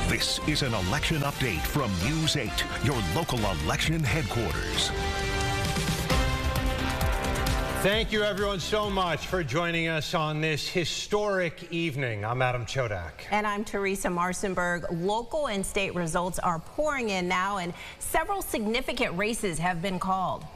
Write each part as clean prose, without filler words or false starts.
This is an election update from News 8, your local election headquarters. Thank you, everyone, so much for joining us on this historic evening. I'm Adam Chodak. And I'm Teresa Marcinberg. Local and state results are pouring in now, and several significant races have been called.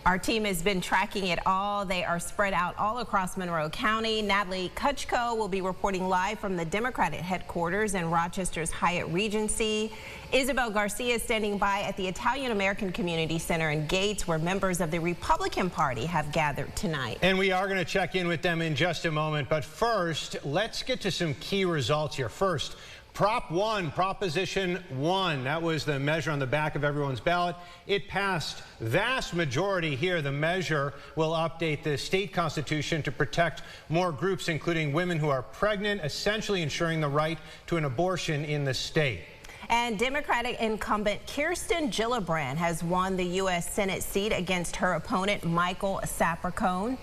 Our team has been tracking it all. They are spread out all across Monroe County. Natalie Kutchko will be reporting live from the Democratic headquarters in Rochester's Hyatt Regency. Isabel Garcia is standing by at the Italian American Community Center in Gates, where members of the Republican Party have gathered tonight. And we are going to check in with them in just a moment. But first, let's get to some key results here. First, Prop 1, Proposition 1, that was the measure on the back of everyone's ballot. It passed vast majority here. The measure will update the state constitution to protect more groups, including women who are pregnant, essentially ensuring the right to an abortion in the state. And Democratic incumbent Kirsten Gillibrand has won the U.S. Senate seat against her opponent, Michael Sapercone.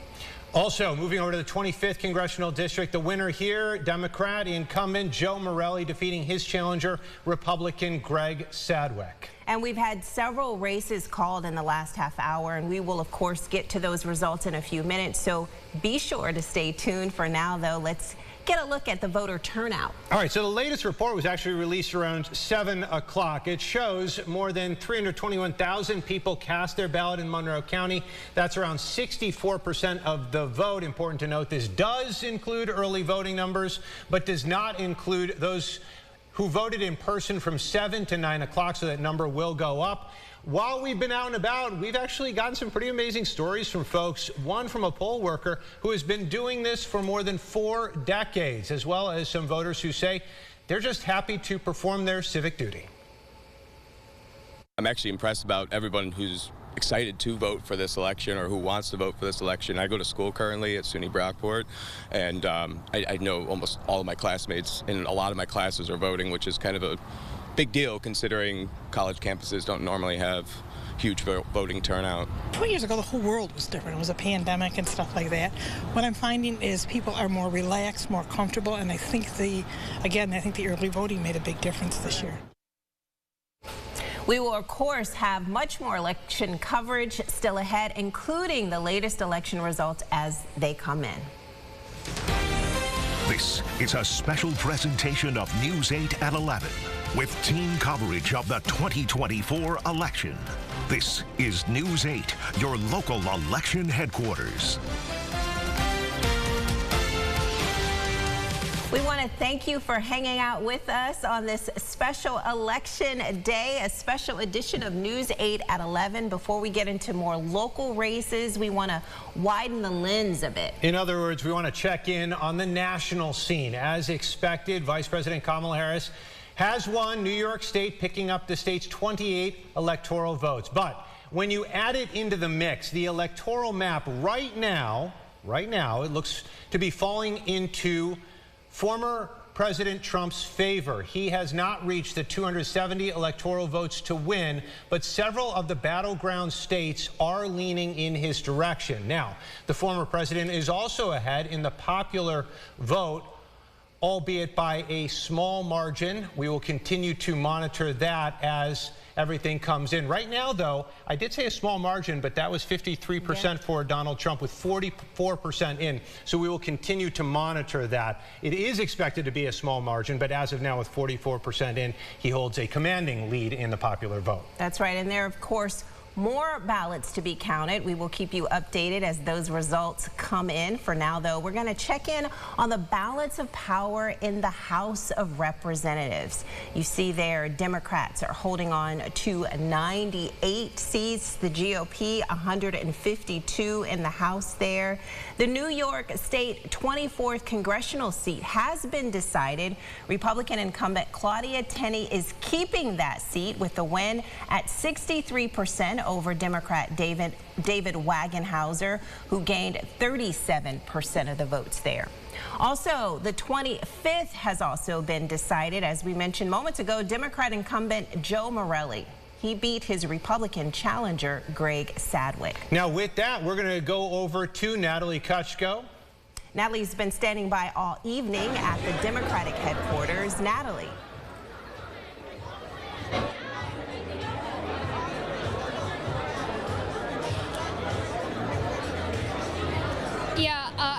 Also, moving over to the 25th Congressional District, the winner here, Democrat incumbent Joe Morelli defeating his challenger, Republican Greg Sadwick. And we've had several races called in the last half hour, and we will, of course, get to those results in a few minutes. So be sure to stay tuned. For now, though, let's get a look at the voter turnout. All right, so the latest report was actually released around 7 o'clock. It shows more than 321,000 people cast their ballot in Monroe County. That's around 64% of the vote. Important to note, this does include early voting numbers, but does not include those who voted in person from 7 to 9 o'clock, so that number will go up. While we've been out and about, we've actually gotten some pretty amazing stories from folks. One from a poll worker who has been doing this for more than 4 decades, as well as some voters who say they're just happy to perform their civic duty. I'm actually impressed about everyone who's excited to vote for this election or who wants to vote for this election. I go to school currently at SUNY Brockport, and I know almost all of my classmates, and a lot of my classes are voting, which is kind of a big deal considering college campuses don't normally have huge voting turnout. 20 years ago, the whole world was different. It was a pandemic and stuff like that. What I'm finding is people are more relaxed, more comfortable, and I think the early voting made a big difference this year. We will, of course, have much more election coverage still ahead, including the latest election results as they come in. This is a special presentation of News 8 at 11 with team coverage of the 2024 election. This is News 8, your local election headquarters. We want to thank you for hanging out with us on this special election day, a special edition of News 8 at 11. Before we get into more local races, we want to widen the lens a bit. In other words, we want to check in on the national scene. As expected, Vice President Kamala Harris has won New York State, picking up the state's 28 electoral votes. But when you add it into the mix, the electoral map right now, it looks to be falling into former President Trump's favor. He has not reached the 270 electoral votes to win, but several of the battleground states are leaning in his direction. Now, the former president is also ahead in the popular vote, albeit by a small margin. We will continue to monitor that as everything comes in. Right now, though, I did say a small margin, but that was 53% for Donald Trump with 44% in. So we will continue to monitor that. It is expected to be a small margin, but as of now, with 44% in, he holds a commanding lead in the popular vote. That's right. And there, of course, more ballots to be counted. We will keep you updated as those results come in. For now, though, we're going to check in on the balance of power in the House of Representatives. You see there, Democrats are holding on to 98 seats. The GOP, 152 in the House there. The New York State 24th Congressional seat has been decided. Republican incumbent Claudia Tenney is keeping that seat with the win at 63% over Democrat David Wagenhauser, who gained 37% of the votes there. Also, the 25th has also been decided. As we mentioned moments ago, Democrat incumbent Joe Morelli. He beat his Republican challenger, Greg Sadwick. Now, with that, we're going to go over to Natalie Kutchko. Natalie's been standing by all evening at the Democratic headquarters. Natalie.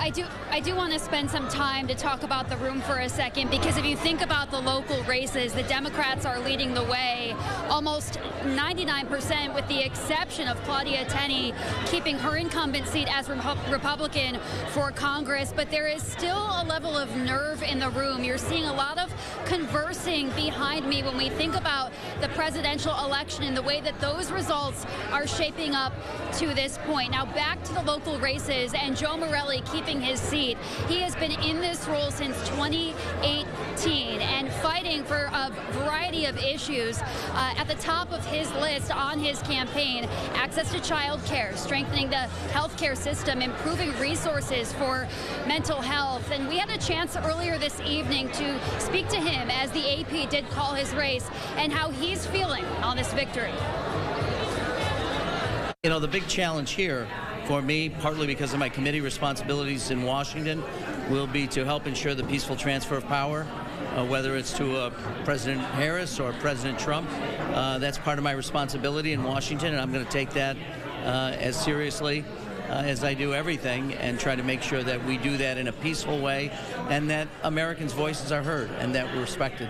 I do want to spend some time to talk about the room for a second, because if you think about the local races, the Democrats are leading the way almost 99%, with the exception of Claudia Tenney keeping her incumbent seat as Republican for Congress. But there is still a level of nerve in the room. You're seeing a lot of conversing behind me when we think about the presidential election and the way that those results are shaping up to this point. Now back to the local races and Joe Morelli keeping his seat. He has been in this role since 2018 and fighting for a variety of issues. At the top of his list on his campaign, access to child care, strengthening the healthcare system, improving resources for mental health. And we had a chance earlier this evening to speak to him as the AP did call his race and how he's feeling on this victory. You know, the big challenge here for me, partly because of my committee responsibilities in Washington, will be to help ensure the peaceful transfer of power, whether it's to President Harris or President Trump. That's part of my responsibility in Washington, and I'm going to take that as seriously as I do everything, and try to make sure that we do that in a peaceful way, and that Americans' voices are heard and that we're respected.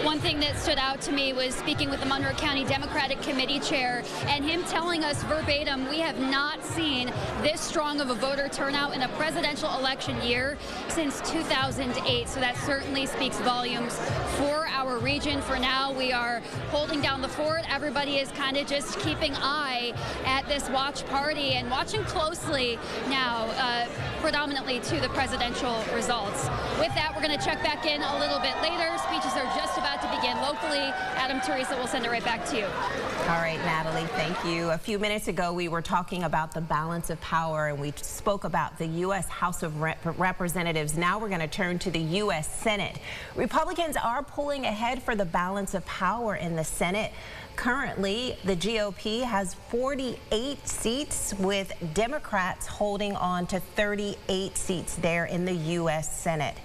One thing that stood out to me was speaking with the Monroe County Democratic Committee Chair and him telling us verbatim, we have not seen this strong of a voter turnout in a presidential election year since 2008. So that certainly speaks volumes for our region. For now, we are holding down the fort. Everybody is kind of just keeping eye at this watch party and watching closely now, predominantly to the presidential results. With that, we're going to check back in a little bit later. Speeches are just about to begin locally. Adam, Teresa, we'll send it right back to you. All right, Natalie, thank you. A few minutes ago, we were talking about the balance of power, and we spoke about the U.S. House of Representatives. Now we're going to turn to the U.S. Senate. Republicans are pulling ahead for the balance of power in the Senate. Currently, the GOP has 48 seats, with Democrats holding on to 38 seats there in the U.S. Senate.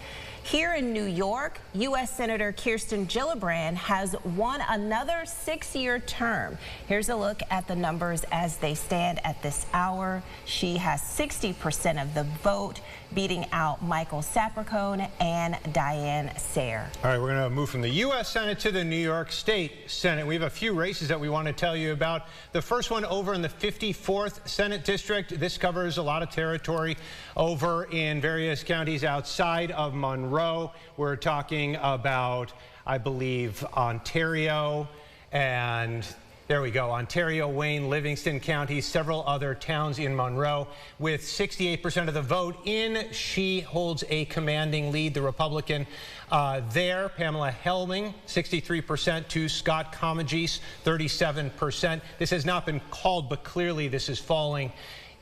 Here in New York, U.S. Senator Kirsten Gillibrand has won another 6-year term. Here's a look at the numbers as they stand at this hour. She has 60% of the vote, beating out Michael Sapercone and Diane Sayre. All right, we're going to move from the U.S. Senate to the New York State Senate. We have a few races that we want to tell you about. The first one over in the 54th Senate District. This covers a lot of territory over in various counties outside of Monroe. We're talking about, I believe, Ontario, and there we go, Ontario, Wayne, Livingston counties, several other towns in Monroe. With 68% of the vote in, she holds a commanding lead, the Republican there. Pamela Helming, 63%, to Scott Comegys, 37%. This has not been called, but clearly this is falling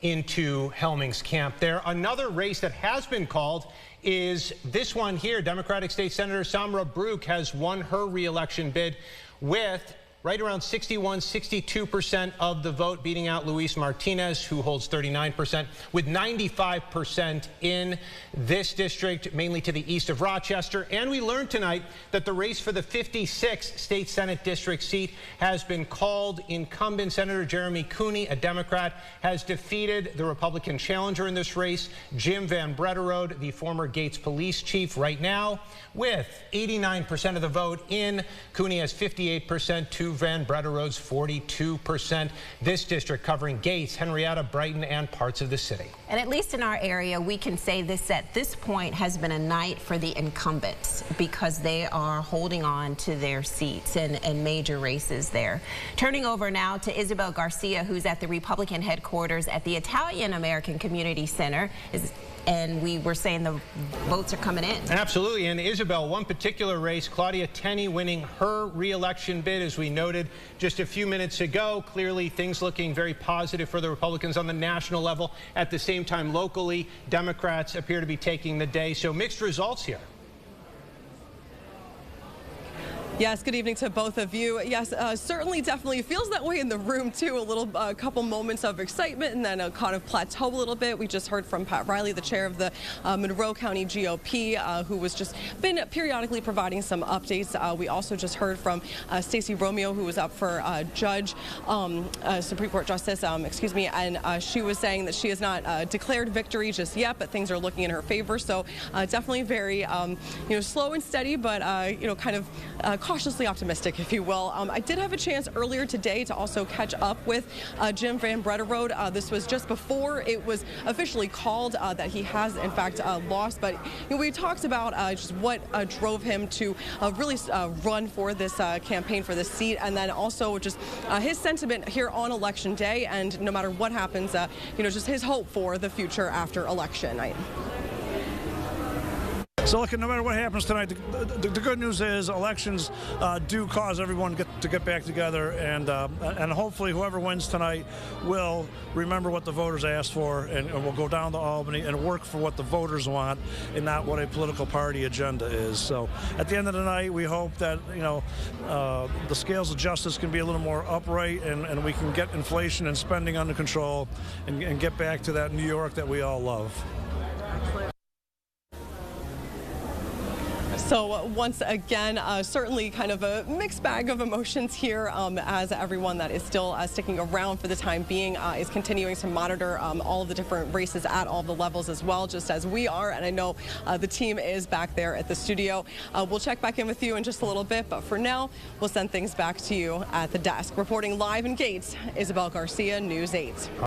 into Helming's camp there. Another race that has been called is this one here. Democratic State Senator Samra Brook has won her re-election bid with right around 62% of the vote, beating out Luis Martinez, who holds 39%, with 95% in this district, mainly to the east of Rochester. And we learned tonight that the race for the 56th State Senate District seat has been called. Incumbent Senator Jeremy Cooney, a Democrat, has defeated the Republican challenger in this race, Jim Van Brederode, the former Gates police chief. Right now, with 89% of the vote in, Cooney has 58% to Van Brederode's 42%. This district covering Gates, Henrietta, Brighton, and parts of the city. And at least in our area, we can say this at this point has been a night for the incumbents, because they are holding on to their seats in major races there. Turning over now to Isabel Garcia, who's at the Republican headquarters at the Italian American Community Center. And we were saying the votes are coming in. Absolutely. And Isabel, one particular race, Claudia Tenney winning her re-election bid, as we noted just a few minutes ago. Clearly, things looking very positive for the Republicans on the national level. At the same time, locally, Democrats appear to be taking the day. So mixed results here. Yes, good evening to both of you. Yes, certainly definitely feels that way in the room too. A couple moments of excitement and then a kind of plateau a little bit. We just heard from Pat Riley, the chair of the Monroe County GOP, who was just been periodically providing some updates. We also just heard from Stacey Romeo, who was up for Supreme Court Justice, and she was saying that she has not declared victory just yet, but things are looking in her favor. So definitely very, slow and steady, but kind of cautiously optimistic, if you will. I did have a chance earlier today to also catch up with Jim Van Bretterode. This was just before it was officially called that he has, in fact, lost. But we talked about just what drove him to really run for this campaign for this seat, and then also just his sentiment here on Election Day, and no matter what happens, just his hope for the future after election night. So look, no matter what happens tonight, the good news is elections do cause everyone to get back together, and hopefully whoever wins tonight will remember what the voters asked for, and will go down to Albany and work for what the voters want and not what a political party agenda is. So at the end of the night, we hope that the scales of justice can be a little more upright, and we can get inflation and spending under control and get back to that New York that we all love. So once again, certainly kind of a mixed bag of emotions here as everyone that is still sticking around for the time being is continuing to monitor all of the different races at all the levels as well, just as we are. And I know the team is back there at the studio. We'll check back in with you in just a little bit, but for now, we'll send things back to you at the desk. Reporting live in Gates, Isabel Garcia, News 8.